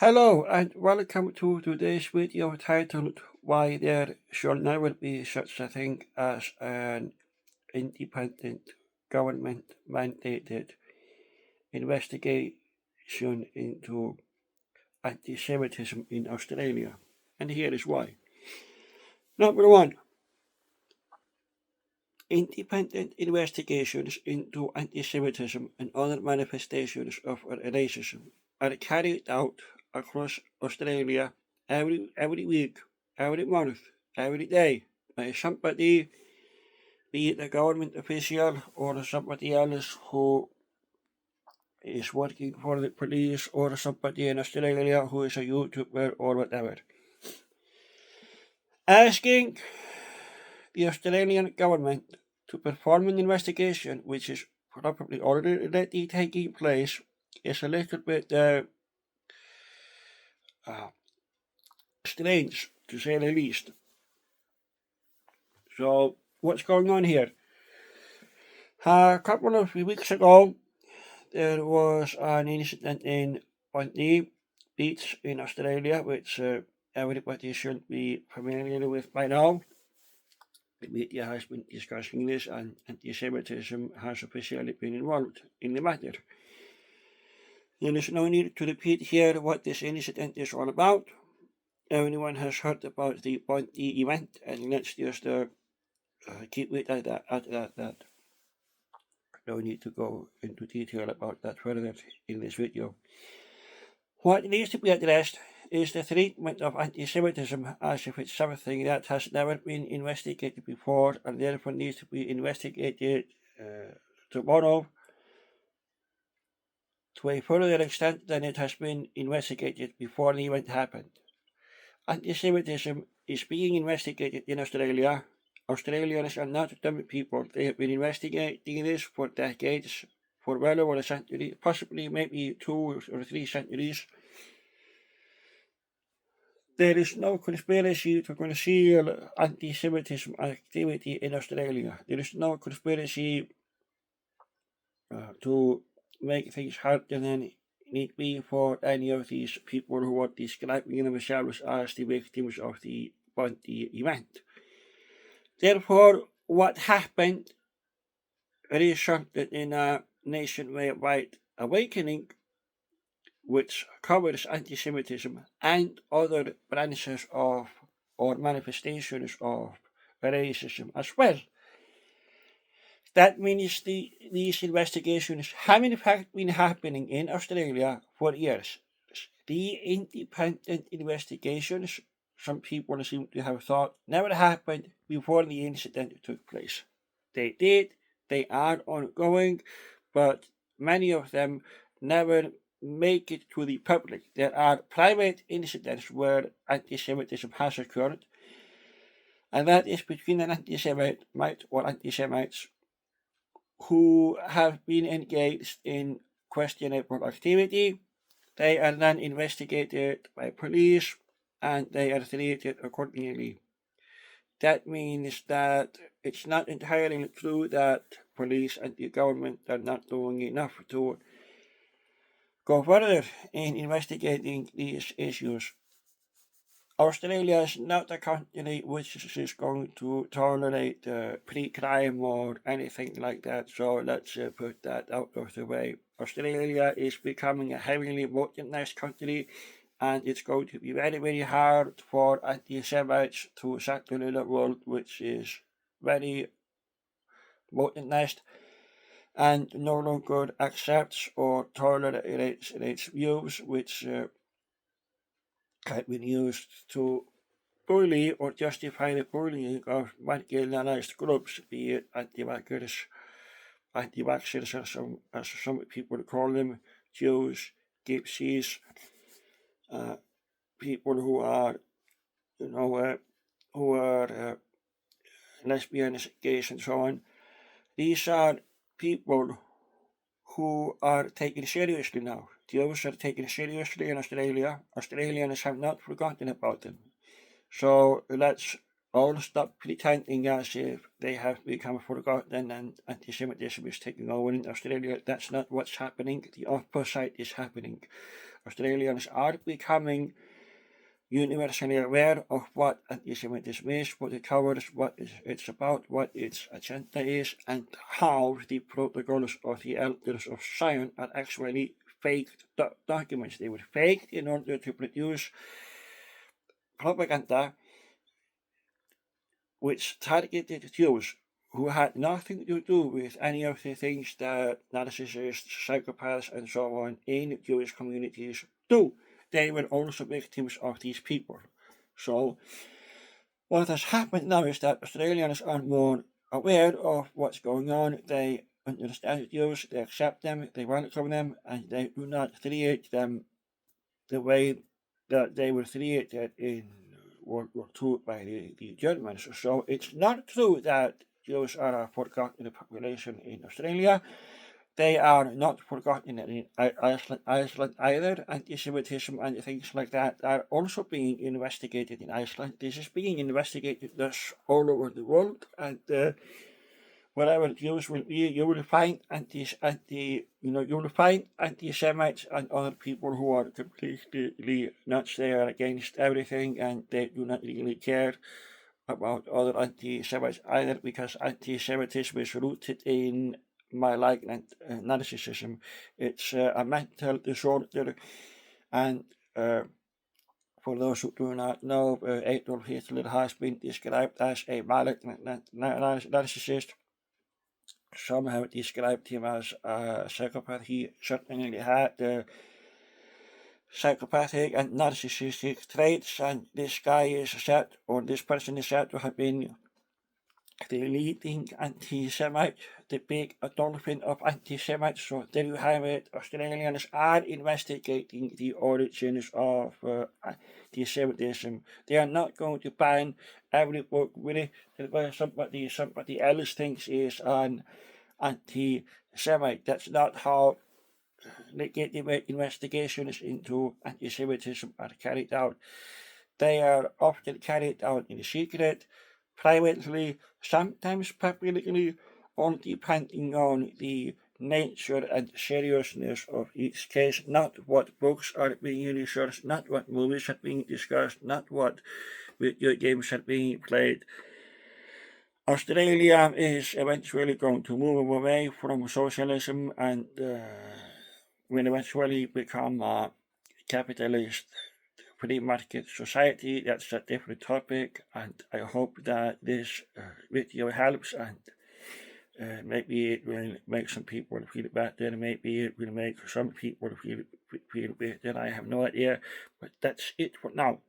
Hello and welcome to today's video titled Why There Shall Never Be Such a Thing as an Independent Government Mandated Investigation into Antisemitism in Australia. And here is why. Number one, independent investigations into antisemitism and other manifestations of racism are carried out across Australia every week, every month, every day by somebody, be it a government official or somebody else who is working for the police or somebody in Australia who is a YouTuber or whatever. Asking the Australian government to perform an investigation which is probably already taking place is a little bit strange, to say the least. So, what's going on here? A couple of weeks ago, there was an incident in Bondi Beach in Australia, which everybody should be familiar with by now. The media has been discussing this, and anti-Semitism has officially been involved in the matter. There is no need to repeat here what this incident is all about. Everyone has heard about the Bondi event, and let's just keep it at that. No need to go into detail about that further in this video. What needs to be addressed is the treatment of anti-Semitism as if it's something that has never been investigated before and therefore needs to be investigated tomorrow to a further extent than it has been investigated before the event happened. Anti-Semitism is being investigated in Australia. Australians are not dumb people. They have been investigating this for decades, for well over a century, possibly maybe 2 or 3 centuries. There is no conspiracy to conceal anti-Semitism activity in Australia. There is no conspiracy to make things harder than need be for any of these people who are describing themselves as the victims of the Bondi event. Therefore, what happened resulted in a nationwide awakening which covers anti-Semitism and other branches of or manifestations of racism as well. That means these investigations have in fact been happening in Australia for years. The independent investigations, some people seem to have thought, never happened before the incident took place. They did, they are ongoing, but many of them never make it to the public. There are private incidents where anti-Semitism has occurred, and that is between an anti-Semite or anti-Semites who have been engaged in questionable activity. They are then investigated by police and they are treated accordingly. That means that it's not entirely true that police and the government are not doing enough to go further in investigating these issues. Australia is not a country which is going to tolerate pre-crime or anything like that, so let's put that out of the way. Australia is becoming a heavily modernized country, and it's going to be very, very hard for anti-Semites to settle in a world which is very modernized and no longer accepts or tolerates views which have been used to bully or justify the bullying of marginalized groups, be it anti-vaxxers, as some people call them, Jews, gypsies, people who are, lesbians, gays, and so on. These are people who are taken seriously now. Jews are taken seriously in Australia. Australians have not forgotten about them. So let's all stop pretending as if they have become forgotten and anti-Semitism is taking over in Australia. That's not what's happening. The opposite is happening. Australians are becoming universally aware of what anti-Semitism is, what it covers, what it's about, what its agenda is, and how the protocols of the elders of Zion are actually fake documents. They were faked in order to produce propaganda which targeted Jews who had nothing to do with any of the things that narcissists, psychopaths, and so on in Jewish communities do. They were also victims of these people. So what has happened now is that Australians are more aware of what's going on. They understand the Jews, they accept them, they welcome them, and they do not treat them the way that they were treated in World War II by the Germans. So it's not true that Jews are a forgotten population in Australia. They are not forgotten in Iceland either. Anti-Semitism and things like that are also being investigated in Iceland. This is being investigated thus all over the world, and wherever Jews will be, you will find anti-Semites and other people who are completely nuts. They are against everything, and they do not really care about other anti-Semites either, because anti-Semitism is rooted in malignant narcissism. It's a mental disorder, and for those who do not know, Adolf Hitler has been described as a malignant narcissist. Some have described him as a psychopath. He certainly had psychopathic and narcissistic traits, and this person is said to have been the leading anti-Semite, the big dolphin of anti-Semites. So there you have it. Australians are investigating the origins of anti-Semitism. They are not going to ban every book where somebody else thinks is an anti-Semite. That's not how legitimate investigations into anti-Semitism are carried out. They are often carried out in secret, privately, sometimes publicly, all depending on the nature and seriousness of each case, not what books are being researched, not what movies are being discussed, not what video games are being played. Australia is eventually going to move away from socialism and will eventually become a capitalist free market society. That's a different topic, and I hope that this video helps, and maybe it will make some people feel better, maybe it will make some people feel better. I have no idea, but that's it for now.